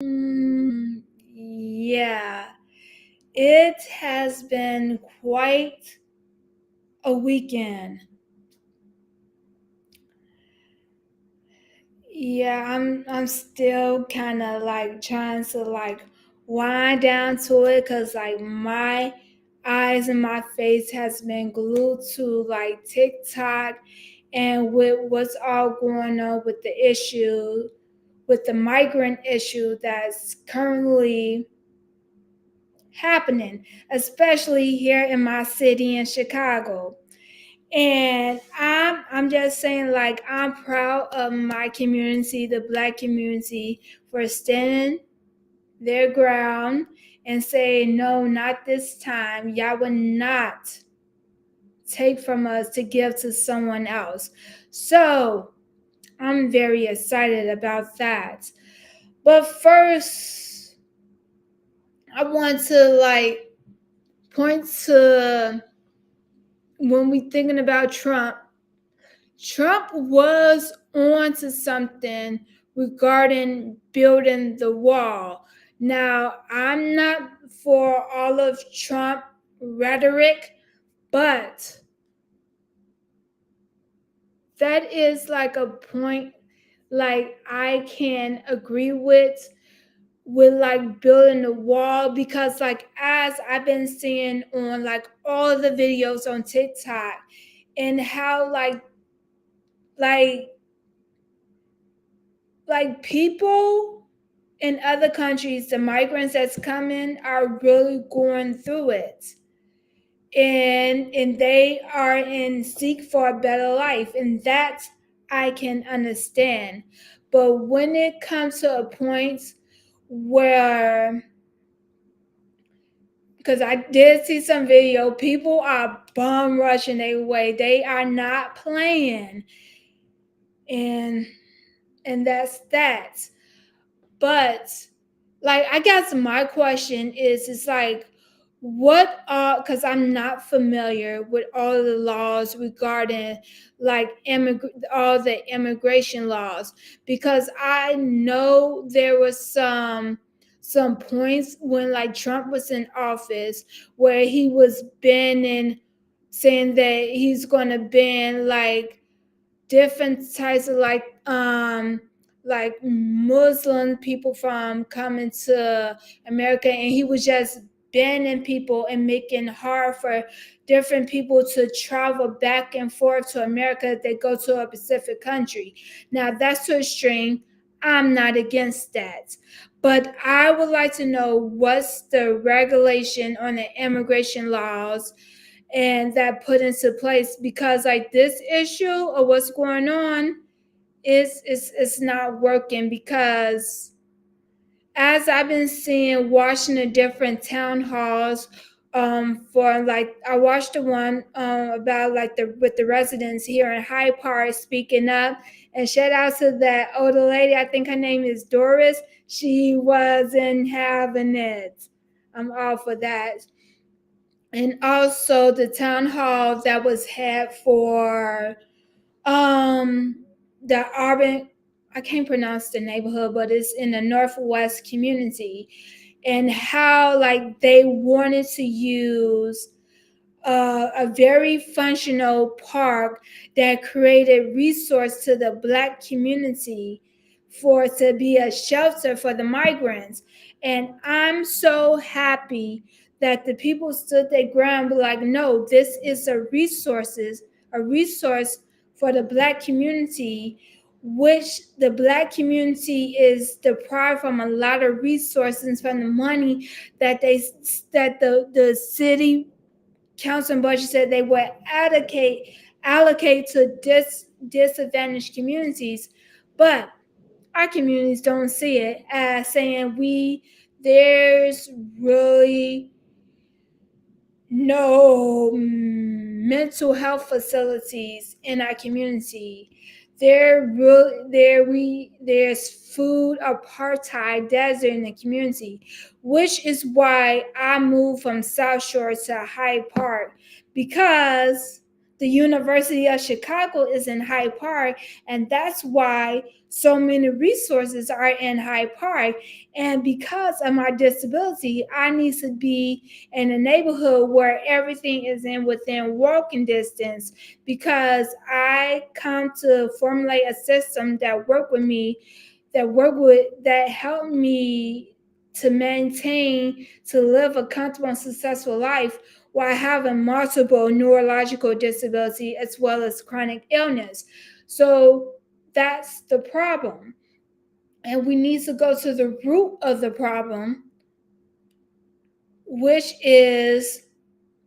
Yeah, it has been quite a weekend. Yeah, I'm still kind of like trying to like wind down to it because like my eyes and my face has been glued to like TikTok and with what's all going on with the issue, with the migrant issue that's currently happening, especially here in my city in Chicago. And I'm just saying like I'm proud of my community, the black community, for standing their ground and saying no, not this time. Y'all will not take from us to give to someone else. So I'm very excited about that. But first, I want to like point to when we thinking about Trump was on to something regarding building the wall. Now, I'm not for all of Trump rhetoric, but that is like a point like I can agree with like building the wall because like as I've been seeing on like all the videos on TikTok and how like like people in other countries, the migrants that's coming are really going through it. And they are in seek for a better life. And that I can understand. But when it comes to a point where because I did see some video, people are bum rushing their way. They are not playing. And that's that. But like I guess my question is like what are because I'm not familiar with all of the laws regarding like all the immigration laws because I know there was some points when like Trump was in office where he was banning saying that he's going to ban different types of like Muslim people from coming to America, and he was just banning people and making it hard for different people to travel back and forth to America if they go to a specific country. Now that's to extreme. I'm not against that. But I would like to know what's the regulation on the immigration laws and that put into place because like this issue of what's going on is not working because as I've been seeing watching the different town halls for like I watched the one about like the with the residents here in Hyde Park speaking up and shout out to that older lady. I think her name is Doris. She wasn't having it. I'm all for that. And also the town hall that was had for um the urban, I can't pronounce the neighborhood, but it's in the Northwest community, and how like they wanted to use a very functional park that created resource to the black community for it to be a shelter for the migrants. And I'm so happy that the people stood their ground, but like, no, this is a resource for the black community, which the black community is deprived from a lot of resources from the money that the city council and budget said they would allocate to disadvantaged communities, but our communities don't see it as saying we there's really no mental health facilities in our community. There's food apartheid desert in the community, which is why I moved from South Shore to Hyde Park because the University of Chicago is in Hyde Park, and that's why so many resources are in Hyde Park. And because of my disability, I need to be in a neighborhood where everything is in within walking distance, because I come to formulate a system that work with me, that help me to maintain, to live a comfortable and successful life while having multiple neurological disability as well as chronic illness. So that's the problem. And we need to go to the root of the problem, which is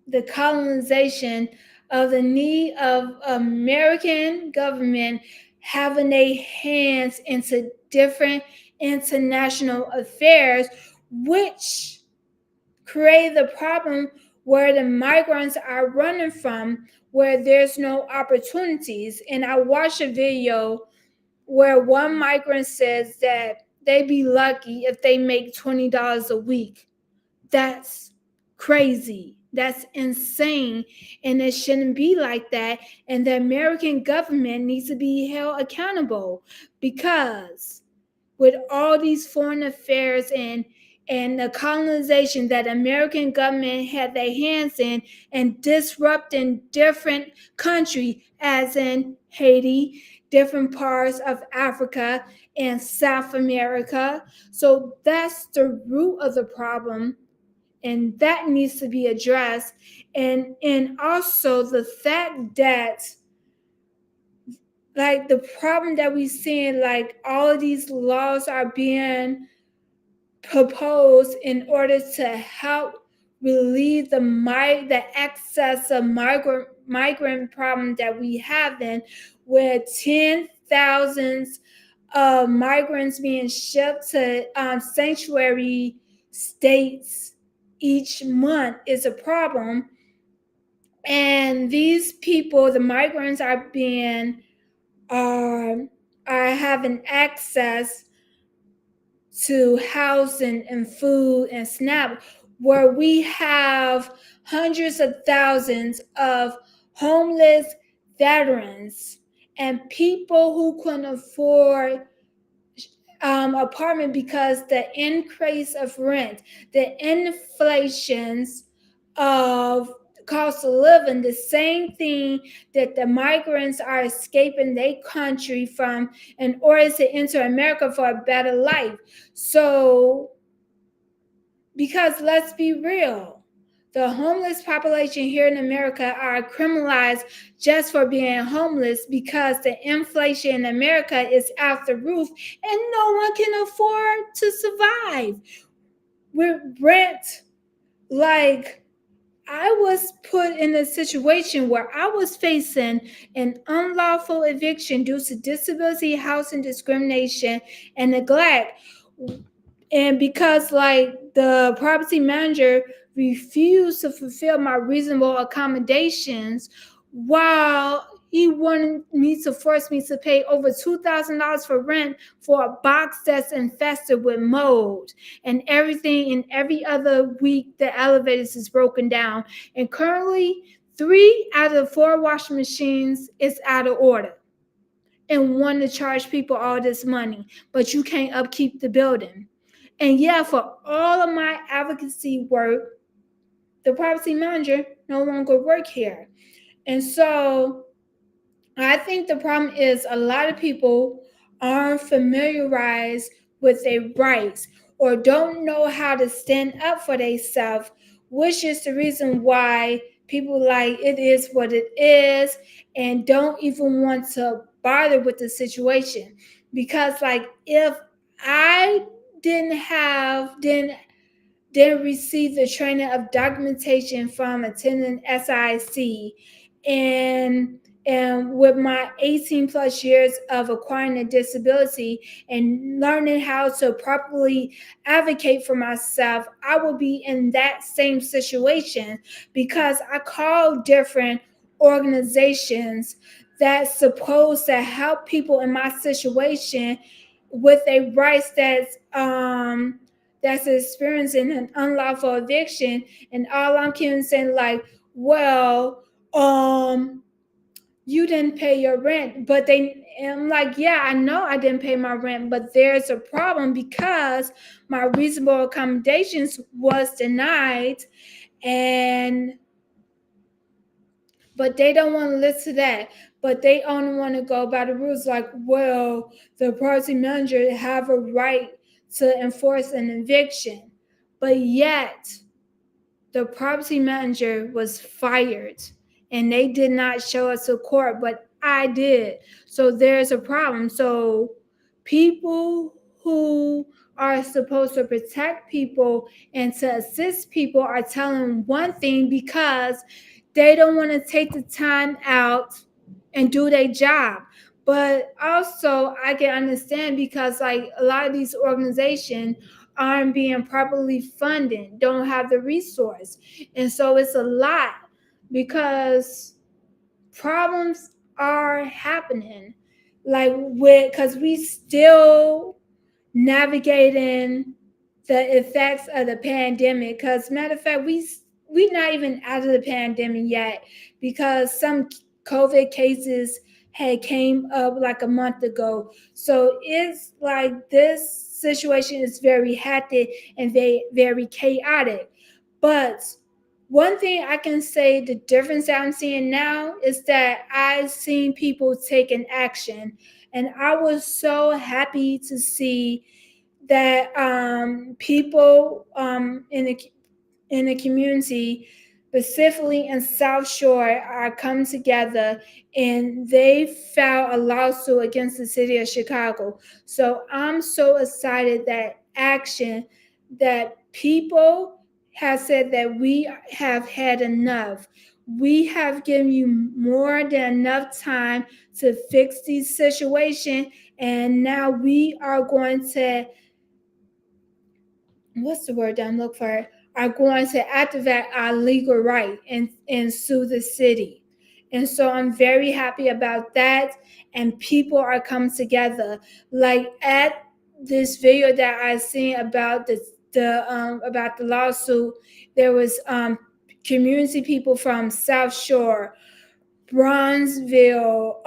the colonization of the need of American government having their hands into different international affairs, which create the problem where the migrants are running from, where there's no opportunities. And I watched a video where one migrant says that they be lucky if they make $20 a week. That's crazy. That's insane. And it shouldn't be like that. And the American government needs to be held accountable, because with all these foreign affairs and the colonization that American government had their hands in and disrupting different countries, as in Haiti, different parts of Africa and South America. So that's the root of the problem, and that needs to be addressed. And also the fact that, like, the problem that we see, like, all of these laws are being proposed in order to help relieve the excess of migrant problem that we have, in with 10,000s of migrants being shipped to sanctuary states each month is a problem. And these people, the migrants, are having access to housing and food and SNAP, where we have hundreds of thousands of homeless veterans and people who couldn't afford apartment because the increase of rent, the inflations of cost of living, the same thing that the migrants are escaping their country from in order to enter America for a better life. So, because let's be real, the homeless population here in America are criminalized just for being homeless, because the inflation in America is out the roof and no one can afford to survive. With rent, like, I was put in a situation where I was facing an unlawful eviction due to disability, housing discrimination, and neglect. And because, like, the property manager refused to fulfill my reasonable accommodations, while he wanted me to force me to pay over $2,000 for rent for a box that's infested with mold and everything. And every other week, the elevators is broken down. And currently, 3 out of 4 washing machines is out of order, and want to charge people all this money, but you can't upkeep the building. And yeah, for all of my advocacy work, the property manager no longer work here. And so I think the problem is a lot of people aren't familiarized with their rights or don't know how to stand up for themselves, which is the reason why people, like, it is what it is and don't even want to bother with the situation. Because, like, if I didn't receive the training of documentation from attending SIC, and with my 18 plus years of acquiring a disability and learning how to properly advocate for myself, I will be in that same situation, because I call different organizations that's supposed to help people in my situation with a rights that's experiencing an unlawful eviction. And all I'm saying, like, well, you didn't pay your rent. But I'm like, yeah, I know I didn't pay my rent, but there's a problem because my reasonable accommodations was denied. And but they don't want to listen to that. But they only want to go by the rules like, well, the property manager have a right to enforce an eviction. But yet the property manager was fired and they did not show us to court, but I did. So there's a problem. So people who are supposed to protect people and to assist people are telling one thing because they don't want to take the time out and do their job. But also I can understand because like a lot of these organizations aren't being properly funded, don't have the resource. And so it's a lot because problems are happening. Like with because we still navigating the effects of the pandemic. Because matter of fact, we not even out of the pandemic yet because some COVID cases had came up like a month ago. So it's like this situation is very hectic and very chaotic. But one thing I can say the difference that I'm seeing now is that I've seen people taking action. And I was so happy to see that people in the community, specifically in South Shore, are come together and they filed a lawsuit against the city of Chicago. So I'm so excited that action that people have said that we have had enough. We have given you more than enough time to fix these situation, and now we are going to what's the word that I'm looking for? Are going to activate our legal right and sue the city. And so I'm very happy about that. And people are coming together. Like at this video that I seen about the lawsuit, there was community people from South Shore, Bronzeville,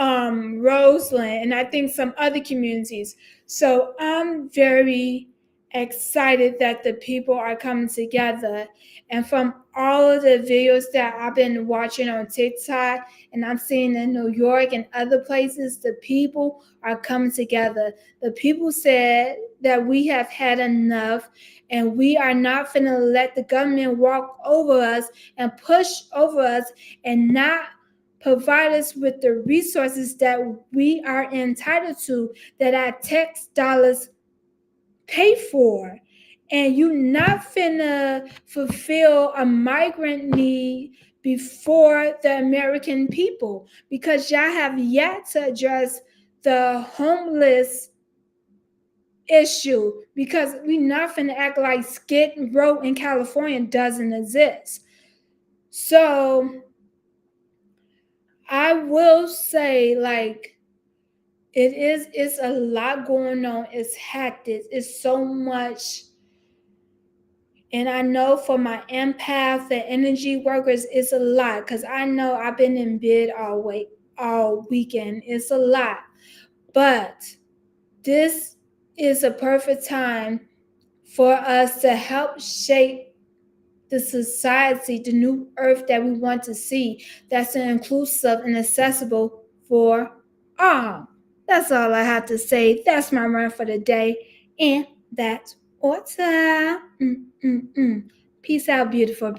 Roseland, and I think some other communities. So I'm very excited that the people are coming together. And from all of the videos that I've been watching on TikTok and I'm seeing in New York and other places, the people are coming together. The people said that we have had enough and we are not going to let the government walk over us and push over us and not provide us with the resources that we are entitled to, that our tax dollars pay for. And you not finna fulfill a migrant need before the American people because y'all have yet to address the homeless issue because we not finna act like Skid Row in California doesn't exist. So I will say, like, it's a lot going on. It's hectic. It's so much. And I know for my empath and energy workers, it's a lot because I know I've been in bed all weekend. It's a lot. But this is a perfect time for us to help shape the society, the new earth that we want to see, that's inclusive and accessible for all. That's all I have to say. That's my run for the day. And that's all time. Peace out, beautiful people.